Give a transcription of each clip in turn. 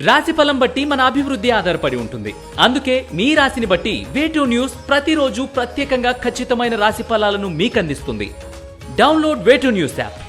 రాశిఫలం బట్టి మన అభివృద్ధి ఆధారపడి ఉంటుంది. అందుకే మీ రాశిని బట్టి వే2 న్యూస్ ప్రతిరోజు ప్రత్యేకంగా ఖచ్చితమైన రాశి ఫలాలను మీకు అందిస్తుంది. Download Way2News app.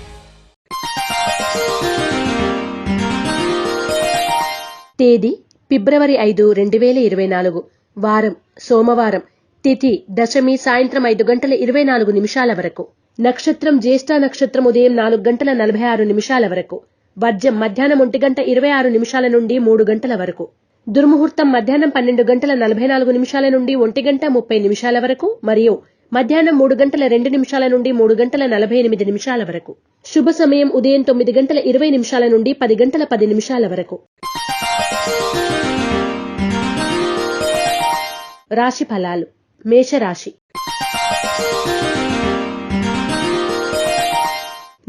తేదీ ఫిబ్రవరి 5, 2024. వారం సోమవారం. తిథి దశమి సాయంత్రం 5 గంటల 24 నిమిషాల వరకు. నక్షత్రం జ్యేష్ఠ నక్షత్రం ఉదయం 4 గంటల 46 నిమిషాల వరకు. వర్జం మధ్యాహ్నం 1 గంట 26 నిమిషాల నుండి 3 గంటల వరకు. దుర్ముహూర్తం మధ్యాహ్నం 12 గంటల 44 నిమిషాల నుండి 1 గంట 30 నిమిషాల వరకు మరియు మధ్యాహ్నం 3 గంటల 2 నిమిషాల నుండి 3 గంటల 48 నిమిషాల వరకు. శుభ సమయం ఉదయం 9 గంటల 20 నిమిషాల నుండి 10 గంటల 10 నిమిషాల వరకు. రాశి ఫలాలు. మేషరాశి.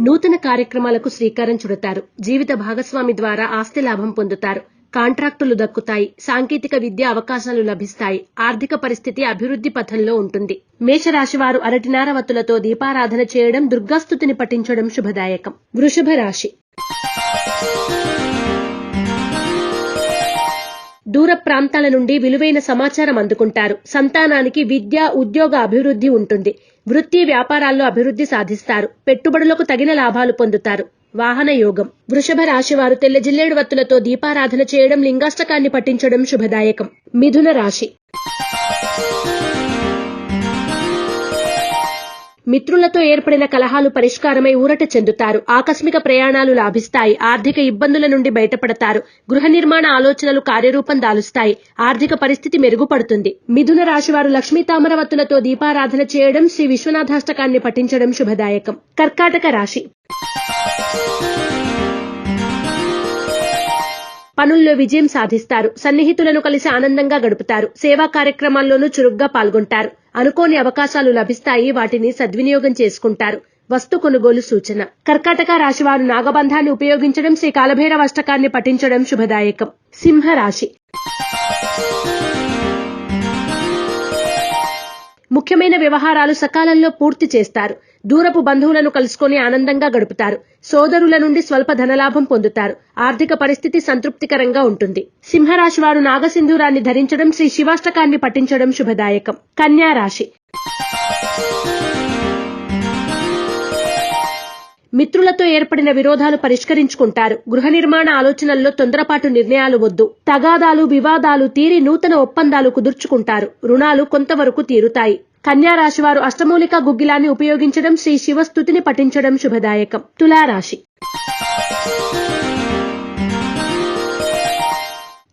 నూతన కార్యక్రమాలకు శ్రీకారం చుడతారు. జీవిత భాగస్వామి ద్వారా ఆస్తి లాభం పొందుతారు. కాంట్రాక్టులు దక్కుతాయి. సాంకేతిక విద్య అవకాశాలు లభిస్తాయి. ఆర్థిక పరిస్థితి అభివృద్ధి పథంలో ఉంటుంది. మేషరాశి వారు అరటినార వత్తులతో దీపారాధన చేయడం, దుర్గాస్తుతిని పఠించడం శుభదాయకం. వృషభ రాశి. దూర ప్రాంతాల నుండి విలువైన సమాచారం అందుకుంటారు. సంతానానికి విద్య, ఉద్యోగ అభివృద్ధి ఉంటుంది. వృత్తి వ్యాపారాల్లో అభివృద్ధి సాధిస్తారు. పెట్టుబడులకు తగిన లాభాలు పొందుతారు. వాహన యోగం. వృషభ రాశి వారు తెల్ల జిల్లేడు వత్తులతో దీపారాధన చేయడం, లింగాష్టకాన్ని పఠించడం శుభదాయకం. మిథున రాశి. మిత్రులతో ఏర్పడిన కలహాలు పరిష్కారమై ఊరట చెందుతారు. ఆకస్మిక ప్రయాణాలు లాభిస్తాయి. ఆర్థిక ఇబ్బందుల నుండి బయటపడతారు. గృహ నిర్మాణ ఆలోచనలు కార్యరూపం దాలుస్తాయి. ఆర్థిక పరిస్థితి మెరుగుపడుతుంది. మిథున రాశివారు లక్ష్మీ తామర వత్తులతో దీపారాధన చేయడం, శ్రీ విశ్వనాథాష్టకాన్ని పఠించడం శుభదాయకం. కర్కాటక రాశి. పనుల్లో విజయం సాధిస్తారు. సన్నిహితులను కలిసి ఆనందంగా గడుపుతారు. సేవా కార్యక్రమాల్లోనూ చురుగ్గా పాల్గొంటారు. అనుకోని అవకాశాలు లభిస్తాయి. వాటిని సద్వినియోగం చేసుకుంటారు. వస్తు కొనుగోలు సూచన. కర్కాటక రాశివారు నాగబంధాన్ని ఉపయోగించడం, శ్రీ కాలభైరవ అష్టకాన్ని పఠించడం శుభదాయకం. సింహరాశి. ముఖ్యమైన వ్యవహారాలు సకాలంలో పూర్తి చేస్తారు. దూరపు బంధువులను కలుసుకొని ఆనందంగా గడుపుతారు. సోదరుల నుండి స్వల్ప ధనలాభం పొందుతారు. ఆర్థిక పరిస్థితి సంతృప్తికరంగా ఉంటుంది. సింహరాశి వారు నాగసింధూరాన్ని ధరించడం, శ్రీ శివాష్టకాన్ని పఠించడం శుభదాయకం. కన్యా రాశి. మిత్రులతో ఏర్పడిన విరోధాలు పరిష్కరించుకుంటారు. గృహ నిర్మాణ ఆలోచనల్లో తొందరపాటు నిర్ణయాలు వద్దు. తగాదాలు, వివాదాలు తీరి నూతన ఒప్పందాలు కుదుర్చుకుంటారు. రుణాలు కొంతవరకు తీరుతాయి. కన్యా రాశివారు అష్టమూలికా గుగ్గిలాన్ని ఉపయోగించడం, శ్రీ శివస్తుతిని పఠించడం శుభదాయకం. తులారాశి.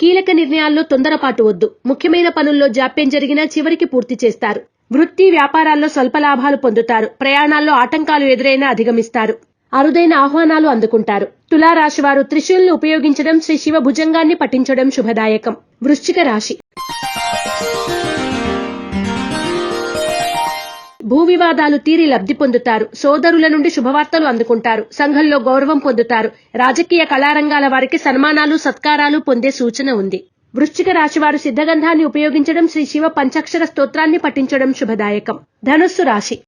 కీలక నిర్ణయాల్లో తొందరపాటు వద్దు. ముఖ్యమైన పనుల్లో జాప్యం జరిగినా చివరికి పూర్తి చేస్తారు. వృత్తి వ్యాపారాల్లో స్వల్ప లాభాలు పొందుతారు. ప్రయాణాల్లో ఆటంకాలు ఎదురైనా అధిగమిస్తారు. అరుదైన ఆహ్వానాలు అందుకుంటారు. తులారాశివారు త్రిశూల్ని ఉపయోగించడం, శ్రీ శివ భుజంగాన్ని పఠించడం శుభదాయకం. వృశ్చిక రాశి. భూ వివాదాలు తీరి లబ్ధి పొందుతారు. సోదరుల నుండి శుభవార్తలు అందుకుంటారు. సంఘంలో గౌరవం పొందుతారు. రాజకీయ కళారంగాల వారికి సన్మానాలు, సత్కారాలు పొందే సూచన ఉంది. వృశ్చిక రాశివారు సిద్ధగంధాన్ని ఉపయోగించడం, శ్రీ శివ పంచాక్షర స్తోత్రాన్ని పఠించడం శుభదాయకం. ధనుస్సు రాశి.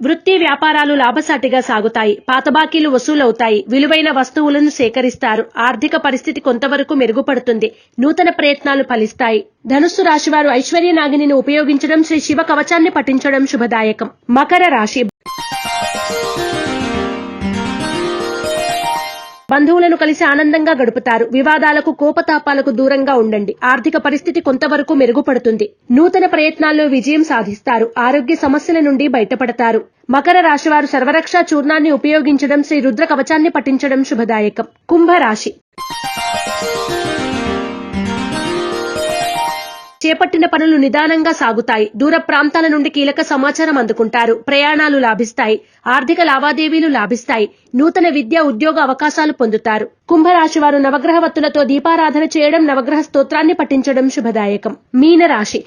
వృత్తి వ్యాపారాలు లాభసాటిగా సాగుతాయి. పాత బాకీలు వసూలవుతాయి. విలువైన వస్తువులను సేకరిస్తారు. ఆర్థిక పరిస్థితి కొంతవరకు మెరుగుపడుతుంది. నూతన ప్రయత్నాలు ఫలిస్తాయి. ధనుస్సు రాశివారు ఐశ్వర్య నాగిని ఉపయోగించడం, శ్రీ శివ కవచాన్ని పఠించడం శుభదాయకం. మకర రాశి. బంధువులను కలిసి ఆనందంగా గడుపుతారు. వివాదాలకు, కోపతాపాలకు దూరంగా ఉండండి. ఆర్థిక పరిస్థితి కొంతవరకు మెరుగుపడుతుంది. నూతన ప్రయత్నాల్లో విజయం సాధిస్తారు. ఆరోగ్య సమస్యల నుండి బయటపడతారు. మకర రాశివారు సర్వరక్షా చూర్ణాన్ని ఉపయోగించడం, శ్రీ రుద్ర కవచాన్ని పఠించడం శుభదాయకం. కుంభరాశి. చేపట్టిన పనులు నిదానంగా సాగుతాయి. దూర ప్రాంతాల నుండి కీలక సమాచారం అందుకుంటారు. ప్రయాణాలు లాభిస్తాయి. ఆర్థిక లావాదేవీలు లాభిస్తాయి. నూతన విద్య, ఉద్యోగ అవకాశాలు పొందుతారు. కుంభరాశి వారు నవగ్రహ వత్తులతో దీపారాధన చేయడం, నవగ్రహ స్తోత్రాన్ని పఠించడం శుభదాయకం. మీనరాశి.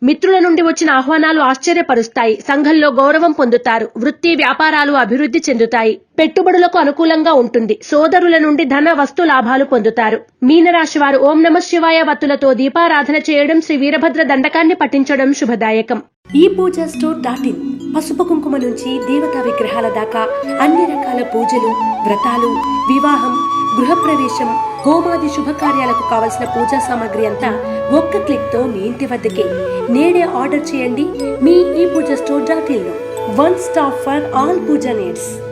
మిత్రుల నుండి వచ్చిన ఆహ్వానాలు ఆశ్చర్యపరుస్తాయి. సంఘంలో గౌరవం పొందుతారు. వృత్తి వ్యాపారాలు అభివృద్ధి చెందుతాయి. పెట్టుబడులకు అనుకూలంగా ఉంటుంది. సోదరుల నుండి ధన వస్తు లాభాలు పొందుతారు. మీనరాశి వారు ఓం నమః శివాయ వత్తులతో దీపారాధన చేయడం, శ్రీ వీరభద్ర దండకాన్ని పఠించడం శుభదాయకం. ఈ పూజా స్టోర్ .in పసుపు కుంకుమ నుంచి దేవతా విగ్రహాల దాకా అన్ని రకాల పూజలు, వ్రతాలు, వివాహం, గృహప్రవేశం, హోమాది శుభకార్యాలకు కావలసిన పూజా సామాగ్రి అంతా ఒక్క క్లిక్ తో మీ ఇంటి వద్దకే. నేడే ఆర్డర్ చేయండి మీ ఈ పూజా స్టోర్ .in లో. One stop for all puja needs.